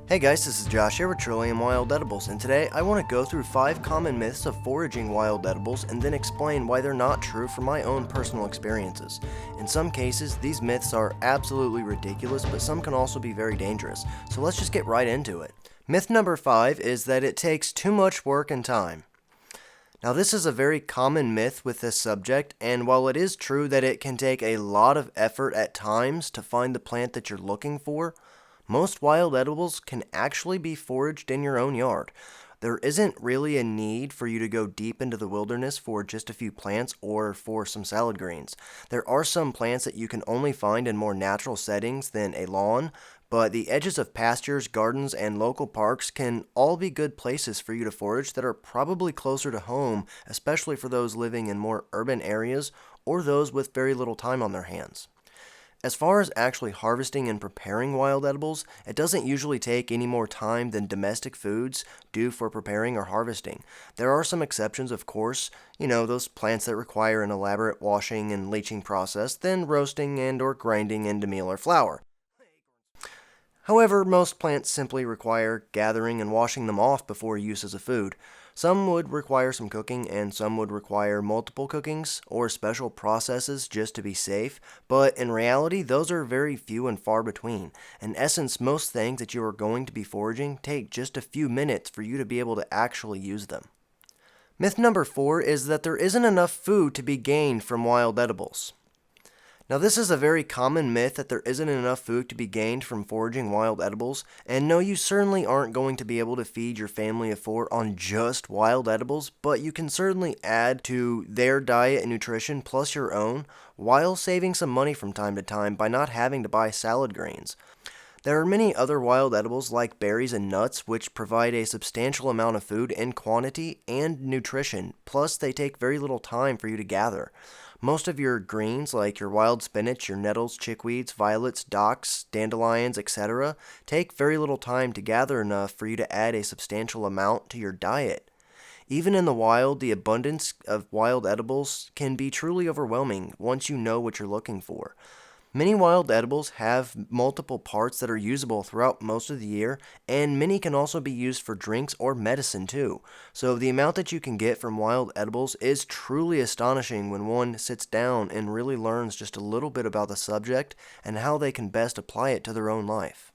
Hey guys, this is Josh here with Trillium Wild Edibles, and today I want to go through 5 common myths of foraging wild edibles and then explain why they're not true from my own personal experiences. In some cases, these myths are absolutely ridiculous, but some can also be very dangerous, so let's just get right into it. Myth number 5 is that it takes too much work and time. Now, this is a very common myth with this subject, and while it is true that it can take a lot of effort at times to find the plant that you're looking for, most wild edibles can actually be foraged in your own yard. There isn't really a need for you to go deep into the wilderness for just a few plants or for some salad greens. There are some plants that you can only find in more natural settings than a lawn, but the edges of pastures, gardens, and local parks can all be good places for you to forage that are probably closer to home, especially for those living in more urban areas or those with very little time on their hands. As far as actually harvesting and preparing wild edibles, it doesn't usually take any more time than domestic foods do for preparing or harvesting. There are some exceptions, of course, those plants that require an elaborate washing and leaching process, then roasting and or grinding into meal or flour. However, most plants simply require gathering and washing them off before use as a food. Some would require some cooking, and some would require multiple cookings or special processes just to be safe, but in reality, those are very few and far between. In essence, most things that you are going to be foraging take just a few minutes for you to be able to actually use them. Myth number 4 is that there isn't enough food to be gained from wild edibles. Now, this is a very common myth that there isn't enough food to be gained from foraging wild edibles, and no, you certainly aren't going to be able to feed your family of 4 on just wild edibles, but you can certainly add to their diet and nutrition plus your own, while saving some money from time to time by not having to buy salad greens. There are many other wild edibles like berries and nuts which provide a substantial amount of food in quantity and nutrition, plus they take very little time for you to gather. Most of your greens, like your wild spinach, your nettles, chickweeds, violets, docks, dandelions, etc., take very little time to gather enough for you to add a substantial amount to your diet. Even in the wild, the abundance of wild edibles can be truly overwhelming once you know what you're looking for. Many wild edibles have multiple parts that are usable throughout most of the year, and many can also be used for drinks or medicine too. So the amount that you can get from wild edibles is truly astonishing when one sits down and really learns just a little bit about the subject and how they can best apply it to their own life.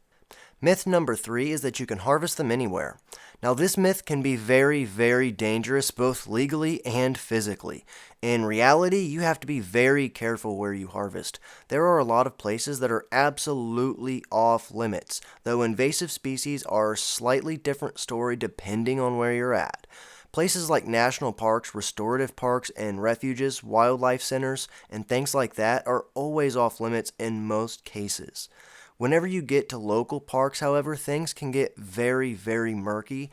Myth number 3 is that you can harvest them anywhere. Now, this myth can be very, very dangerous both legally and physically. In reality, you have to be very careful where you harvest. There are a lot of places that are absolutely off limits, though invasive species are a slightly different story depending on where you're at. Places like national parks, restorative parks, and refuges, wildlife centers, and things like that are always off limits in most cases. Whenever you get to local parks, however, things can get very, very murky.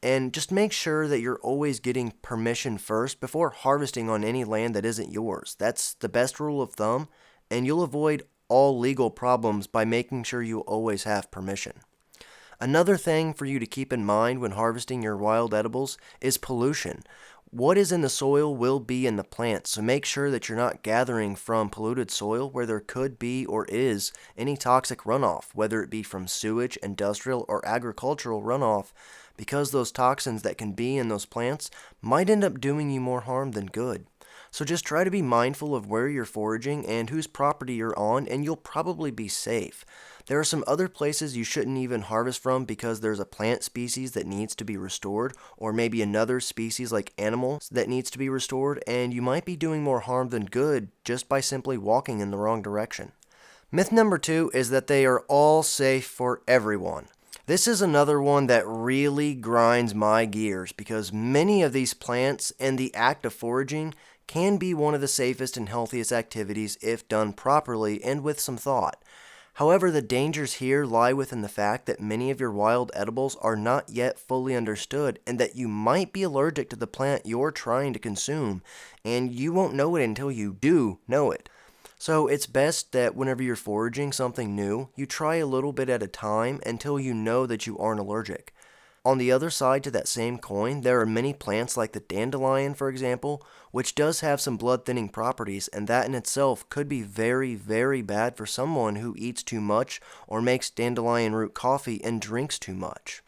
And just make sure that you're always getting permission first before harvesting on any land that isn't yours. That's the best rule of thumb, and you'll avoid all legal problems by making sure you always have permission. Another thing for you to keep in mind when harvesting your wild edibles is pollution. What is in the soil will be in the plant, so make sure that you're not gathering from polluted soil where there could be or is any toxic runoff, whether it be from sewage, industrial, or agricultural runoff, because those toxins that can be in those plants might end up doing you more harm than good. So just try to be mindful of where you're foraging and whose property you're on, and you'll probably be safe. There are some other places you shouldn't even harvest from because there's a plant species that needs to be restored, or maybe another species like animals that needs to be restored, and you might be doing more harm than good just by simply walking in the wrong direction. Myth number 2 is that they are all safe for everyone. This is another one that really grinds my gears because many of these plants and the act of foraging can be one of the safest and healthiest activities if done properly and with some thought. However, the dangers here lie within the fact that many of your wild edibles are not yet fully understood and that you might be allergic to the plant you're trying to consume, and you won't know it until you do know it. So it's best that whenever you're foraging something new, you try a little bit at a time until you know that you aren't allergic. On the other side to that same coin, there are many plants like the dandelion, for example, which does have some blood-thinning properties, and that in itself could be very, very bad for someone who eats too much or makes dandelion root coffee and drinks too much.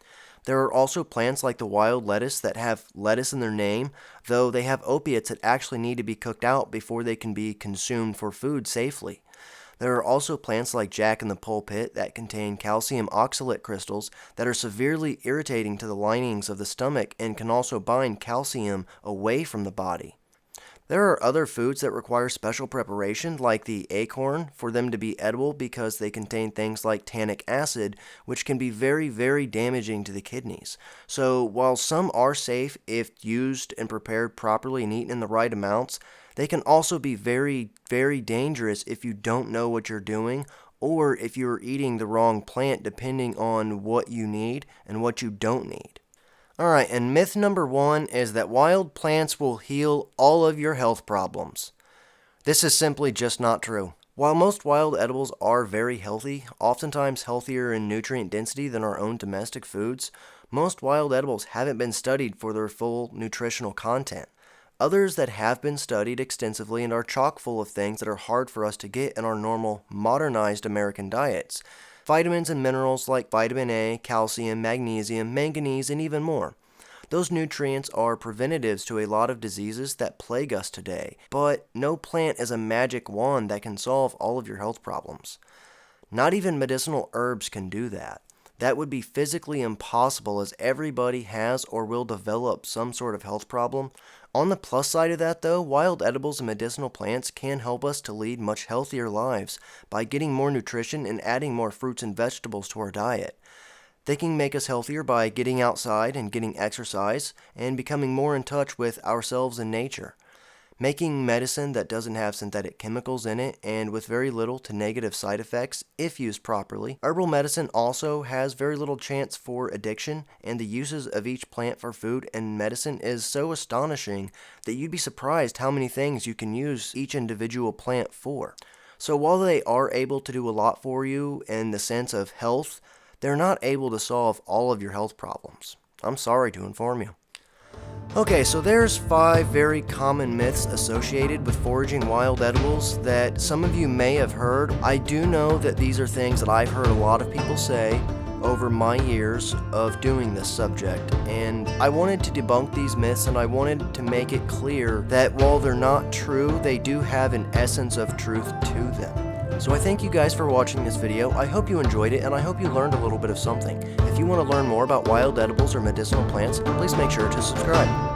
There are also plants like the wild lettuce that have lettuce in their name, though they have opiates that actually need to be cooked out before they can be consumed for food safely. There are also plants like Jack in the Pulpit that contain calcium oxalate crystals that are severely irritating to the linings of the stomach and can also bind calcium away from the body. There are other foods that require special preparation, like the acorn, for them to be edible because they contain things like tannic acid, which can be very, very damaging to the kidneys. So while some are safe if used and prepared properly and eaten in the right amounts, they can also be very, very dangerous if you don't know what you're doing or if you're eating the wrong plant depending on what you need and what you don't need. Alright, and myth number 1 is that wild plants will heal all of your health problems. This is simply just not true. While most wild edibles are very healthy, oftentimes healthier in nutrient density than our own domestic foods, most wild edibles haven't been studied for their full nutritional content. Others that have been studied extensively and are chock full of things that are hard for us to get in our normal, modernized American diets. Vitamins and minerals like vitamin A, calcium, magnesium, manganese, and even more. Those nutrients are preventatives to a lot of diseases that plague us today, but no plant is a magic wand that can solve all of your health problems. Not even medicinal herbs can do that. That would be physically impossible as everybody has or will develop some sort of health problem. On the plus side of that though, wild edibles and medicinal plants can help us to lead much healthier lives by getting more nutrition and adding more fruits and vegetables to our diet. They can make us healthier by getting outside and getting exercise and becoming more in touch with ourselves and nature. Making medicine that doesn't have synthetic chemicals in it and with very little to negative side effects if used properly. Herbal medicine also has very little chance for addiction, and the uses of each plant for food and medicine is so astonishing that you'd be surprised how many things you can use each individual plant for. So while they are able to do a lot for you in the sense of health, they're not able to solve all of your health problems. I'm sorry to inform you. Okay, so there's 5 very common myths associated with foraging wild edibles that some of you may have heard. I do know that these are things that I've heard a lot of people say over my years of doing this subject, and I wanted to debunk these myths, and I wanted to make it clear that while they're not true, they do have an essence of truth to them. So I thank you guys for watching this video. I hope you enjoyed it, and I hope you learned a little bit of something. If you want to learn more about wild edibles or medicinal plants, please make sure to subscribe.